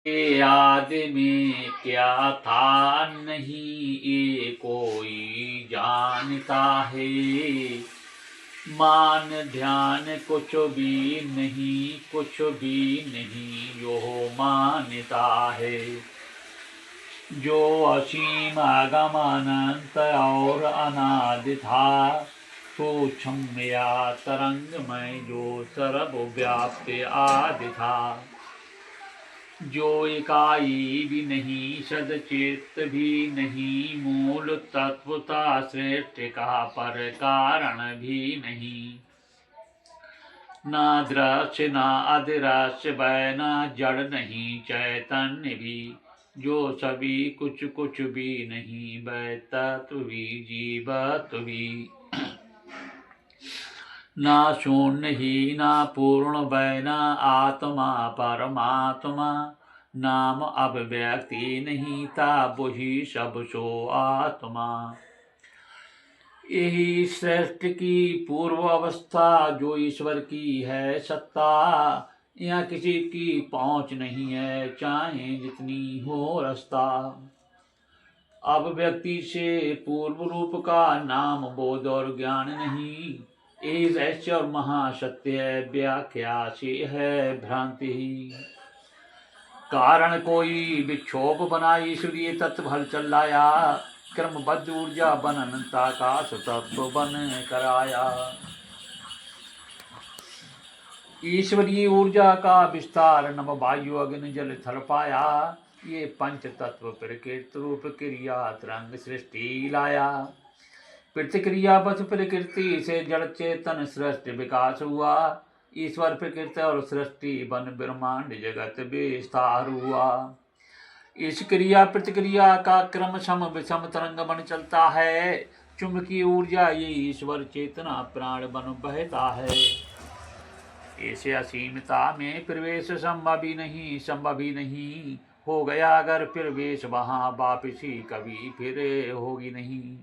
ये आदि में क्या था नहीं, ये कोई जानता है। मान ध्यान कुछ भी नहीं, कुछ भी नहीं जो मानता है। जो असीम अगम अनंत और अनादि था, सूक्ष्म या तरंगमय जो सर्वव्याप्त आदि था। जो इकाई भी नहीं, सदचित भी नहीं, मूल तत्वता श्रेष्ठ का पर कारण भी नहीं। ना दृश्य ना अदृश्य वै ना जड़ नहीं चैतन्य भी। जो सभी कुछ कुछ भी नहीं, वै तत्व भी जीवत्व भी। ना शून्य ही ना पूर्ण वै ना आत्मा परमात्मा। नाम अभिव्यक्ति नहीं था, वही सब सो आत्मा। यही श्रेष्ठ की पूर्व अवस्था, जो ईश्वर की है सत्ता। यहाँ किसी की पहुंच नहीं है, चाहे जितनी हो रास्ता। अब व्यक्ति से पूर्व रूप का नाम बोध और ज्ञान नहीं। यही रहस्य और महासत्य है, व्याख्या से है भ्रांति ही। कारण कोई विक्षोभ बना, ईश्वरीय तत्व हलचल लाया। क्रमबद्ध ऊर्जा बन अनंताकाश तत्व बन कराया। ईश्वरीय ऊर्जा का विस्तार, नभ वायु अग्नि जल थल पाया। ये पंच तत्व प्रकृति रूप क्रिया तरंग सृष्टि लाया। प्रतिक्रिया बस प्रकृति से जड़ चेतन सृष्टि विकास हुआ। ईश्वर प्रकृति और सृष्टि बन ब्रह्मांड जगत विस्तार हुआ। इस क्रिया प्रतिक्रिया का क्रम सम विषम तरंग बन चलता है। चुंबकीय ऊर्जा ये ईश्वर चेतना प्राण बन बहता है। ऐसे असीमता में प्रवेश संभव ही नहीं। हो गया अगर प्रवेश वहां वापसी कभी फिर होगी नहीं।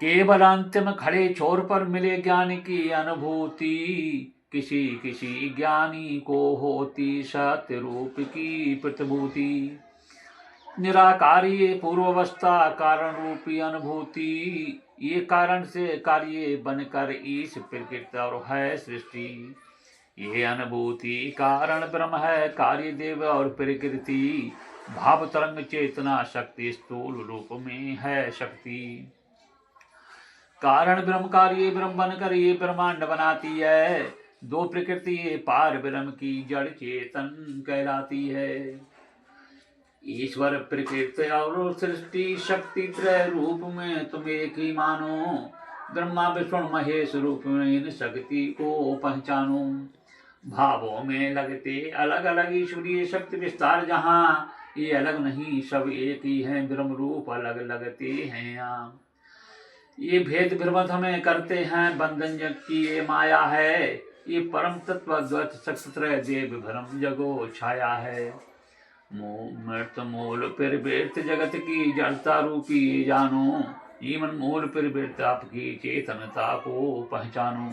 केवल अंतिम खड़े छोर पर मिले ज्ञान की अनुभूति। किसी किसी ज्ञानी को होती सत्य रूप की प्रतिभूति। निराकारी पूर्वावस्था कारण रूपी अनुभूति। ये कारण से कार्य बनकर ईश प्रकृति और है सृष्टि। ये अनुभूति कारण ब्रह्म है, कार्य देव और प्रकृति। भाव तरंग चेतना शक्ति स्थूल रूप में है शक्ति। कारण ब्रह्म कार्य ब्रह्म बनकर ये ब्रह्मांड बनाती है। दो प्रकृति पार ब्रह्म की जड़ चेतन कहलाती है। ईश्वर प्रकृति और सृष्टि शक्ति त्रय रूप में तुम एक ही मानो। ब्रह्मा विष्णु महेश रूप में इन शक्ति को पहचानो। भावों में लगते अलग अलग ईश्वरीय शक्ति विस्तार जहाँ, ये अलग नहीं सब एक ही है, ब्रह्म रूप अलग लगते हैं यहाँ। ये भेद भ्रमत हमें करते हैं, बंधन जग की ये माया है। ये परम तत्व द्वैत शक्ति देव भ्रम जगो छाया है। मृत मूल प्रवृत्त जगत की जड़ता रूपी जानो। जीवन मूल प्रवृत्त आपकी चेतनता को पहचानो।